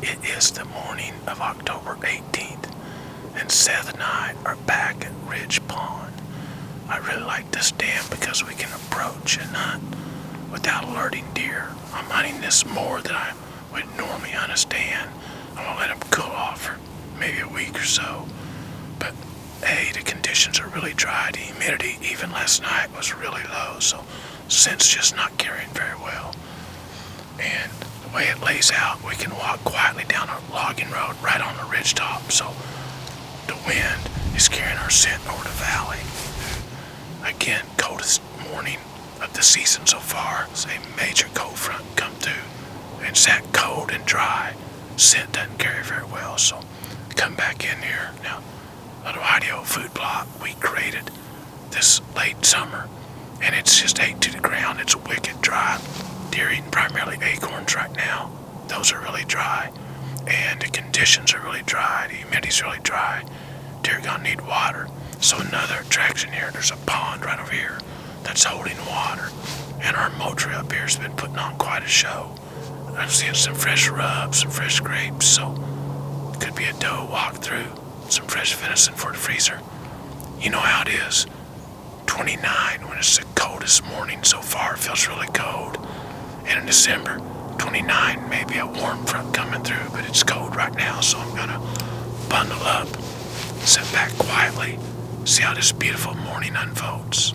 It is the morning of October 18th, and Seth and I are back at Ridge Pond. I really like this dam because we can approach and hunt without alerting deer. I'm hunting this more than I would normally understand. I'm going to let them cool off for maybe a week or so. But the conditions are really dry. The humidity, even last night, was really low, so scent's just not carrying very well. And the way it lays out, we can walk quietly down a logging road right on the ridge top, so the wind is carrying our scent over the valley. Again, coldest morning of the season so far. It's a major cold front come through. It's that cold and dry. Scent doesn't carry very well, so come back in here. Now, little hidey food plot we created this late summer, and it's just ate to the ground. It's wicked dry. Deer eating primarily acorns right now. Those are really dry, and the conditions are really dry. The humidity's really dry. Deer gonna need water. So another attraction here, there's a pond right over here that's holding water, and our moultrie up here has been putting on quite a show. I'm seeing some fresh rubs, some fresh grapes, so could be a doe walk through, some fresh venison for the freezer. You know how it is. 29 when it's the coldest morning so far. It feels really cold. And in December, 29, maybe a warm front coming through, but it's cold right now, so I'm gonna bundle up, sit back quietly, see how this beautiful morning unfolds.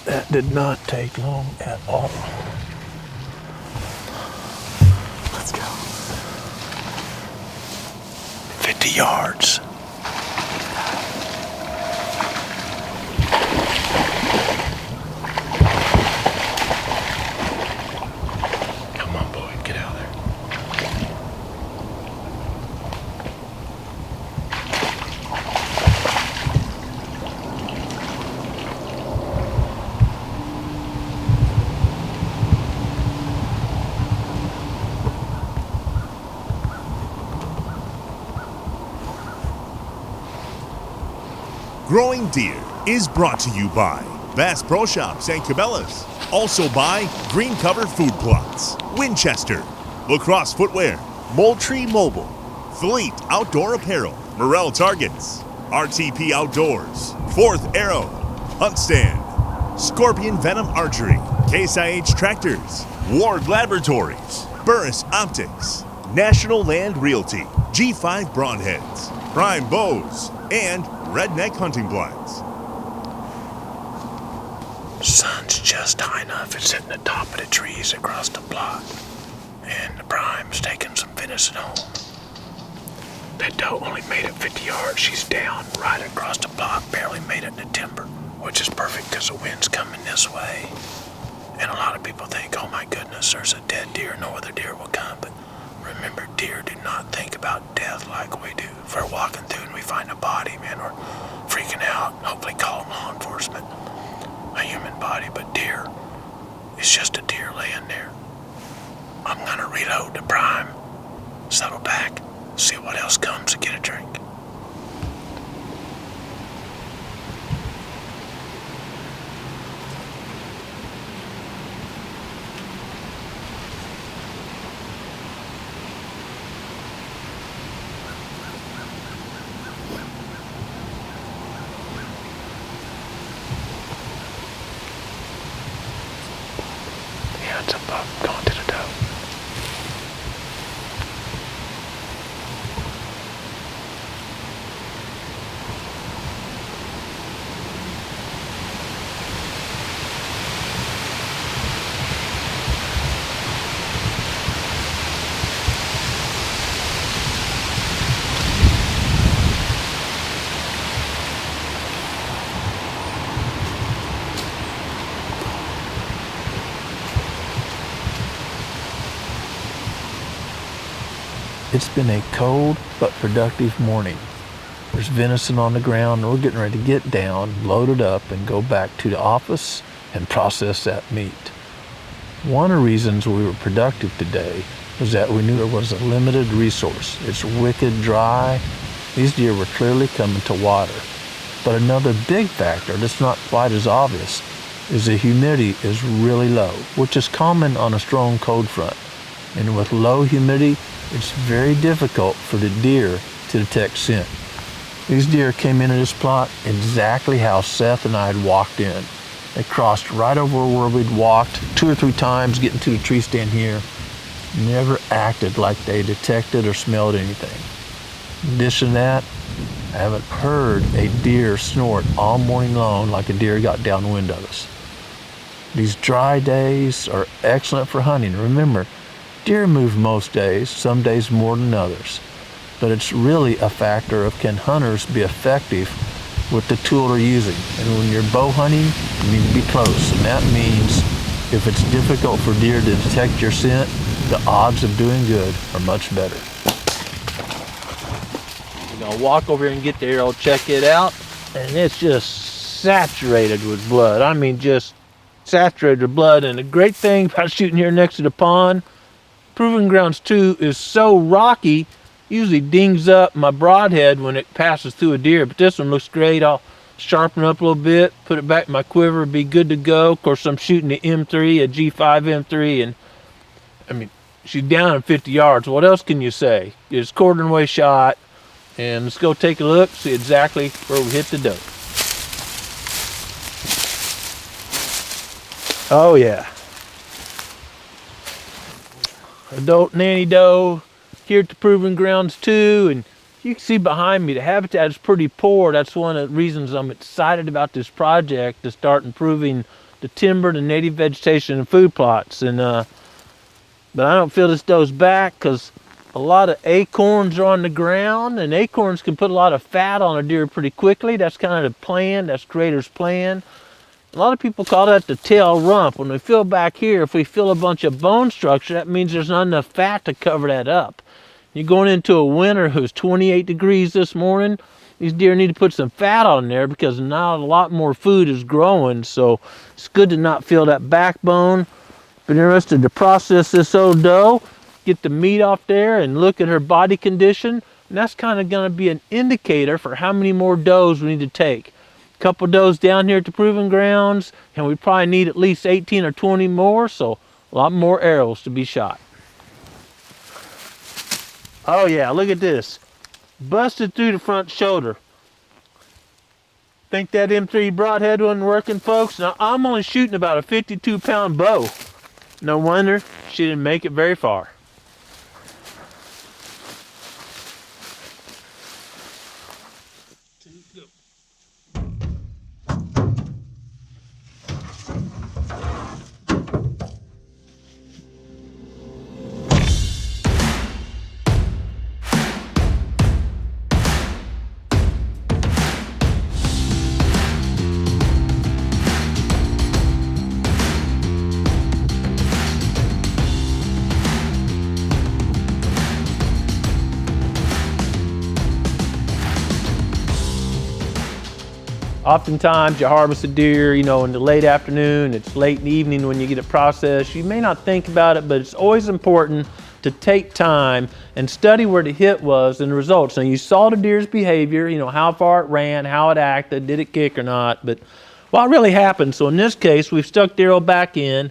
That did not take long at all. Let's go. 50 yards. Growing Deer is brought to you by Bass Pro Shops and Cabela's. Also by Green Cover Food Plots, Winchester, Lacrosse Footwear, Moultrie Mobile, Fleet Outdoor Apparel, Morel Targets, RTP Outdoors, Fourth Arrow, Hunt Stand, Scorpion Venom Archery, Case IH Tractors, Ward Laboratories, Burris Optics, National Land Realty, G5 Broadheads, Prime Bows, and Redneck Hunting Blinds. Sun's just high enough. It's hitting the top of the trees across the plot. And the Prime's taking some venison home. That doe only made it 50 yards. She's down right across the plot, barely made it in the timber, which is perfect because the wind's coming this way. And a lot of people think, oh my goodness, there's a dead deer, no other deer will come. But remember, deer do not think about death like we do. If we're walking through and we find a body, man, we're freaking out, hopefully call law enforcement. A human body, but deer, it's just a deer laying there. I'm gonna reload the Prime, settle back, see what else comes and get a drink. Yeah, it's a buck going to the doe. It's been a cold but productive morning. There's venison on the ground and we're getting ready to get down, load it up, and go back to the office and process that meat. One of the reasons we were productive today was that we knew there was a limited resource. It's wicked dry. These deer were clearly coming to water. But another big factor that's not quite as obvious is the humidity is really low, which is common on a strong cold front. And with low humidity, it's very difficult for the deer to detect scent. These deer came into this plot exactly how Seth and I had walked in. They crossed right over where we'd walked 2 or 3 times, getting to the tree stand here. Never acted like they detected or smelled anything. In addition to that, I haven't heard a deer snort all morning long like a deer got downwind of us. These dry days are excellent for hunting. Remember, deer move most days, some days more than others. But it's really a factor of can hunters be effective with the tool they're using. And when you're bow hunting, you need to be close. And that means if it's difficult for deer to detect your scent, the odds of doing good are much better. We're gonna walk over here and get the arrow, check it out, and it's just saturated with blood. I mean, just saturated with blood. And the great thing about shooting here next to the pond, Proving Grounds 2 is so rocky, usually dings up my broadhead when it passes through a deer, but this one looks great. I'll sharpen it up a little bit, put it back in my quiver, be good to go. Of course, I'm shooting the M3, a G5 M3, and I mean, she's down in 50 yards. What else can you say? It's quartering away shot, and let's go take a look, see exactly where we hit the doe. Oh yeah. Adult nanny doe here at the Proving Grounds 2, and you can see behind me the habitat is pretty poor. That's one of the reasons I'm excited about this project, to start improving the timber, the native vegetation, and food plots. And but I don't feel this doe's back because a lot of acorns are on the ground, and acorns can put a lot of fat on a deer pretty quickly. That's kind of the plan. That's Creator's plan. A lot of people call that the tail rump. When we feel back here, if we feel a bunch of bone structure, that means there's not enough fat to cover that up. You're going into a winter who's 28 degrees this morning. These deer need to put some fat on there because not a lot more food is growing. So it's good to not feel that backbone. Been interested to process this old doe, get the meat off there, and look at her body condition. And that's kind of going to be an indicator for how many more does we need to take. Couple does down here at the proving grounds, and we probably need at least 18 or 20 more, so a lot more arrows to be shot. Oh yeah, look at this. Busted through the front shoulder. Think that M3 broadhead wasn't working, folks? Now, I'm only shooting about a 52-pound bow. No wonder she didn't make it very far. Oftentimes you harvest a deer, you know, in the late afternoon, it's late in the evening when you get it processed. You may not think about it, but it's always important to take time and study where the hit was and the results. Now you saw the deer's behavior, you know, how far it ran, how it acted, did it kick or not, but what really happened? So in this case, we've stuck the arrow back in,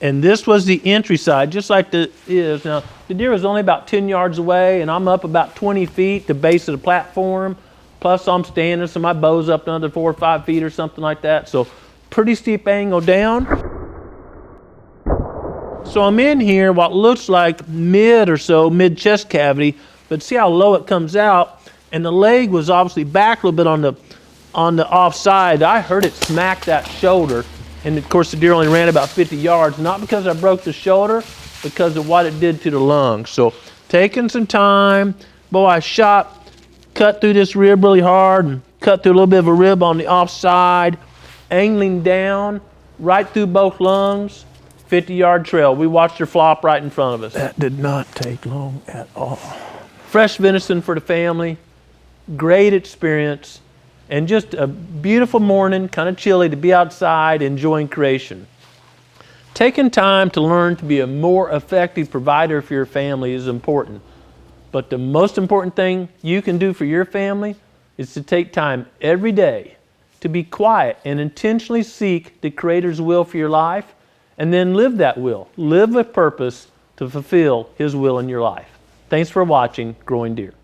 and this was the entry side, just like the is. Now the deer was only about 10 yards away, and I'm up about 20 feet, the base of the platform. Plus I'm standing, so my bow's up another 4 or 5 feet or something like that. So pretty steep angle down. So I'm in here, what looks like mid chest cavity, but see how low it comes out. And the leg was obviously back a little bit on the offside. I heard it smack that shoulder. And of course the deer only ran about 50 yards, not because I broke the shoulder, because of what it did to the lungs. So taking some time, boy, I shot, cut through this rib really hard and cut through a little bit of a rib on the offside, angling down right through both lungs, 50-yard trail. We watched her flop right in front of us. That did not take long at all. Fresh venison for the family, great experience, and just a beautiful morning, kind of chilly to be outside enjoying creation. Taking time to learn to be a more effective provider for your family is important. But the most important thing you can do for your family is to take time every day to be quiet and intentionally seek the Creator's will for your life, and then live that will. Live with purpose to fulfill His will in your life. Thanks for watching Growing Deer.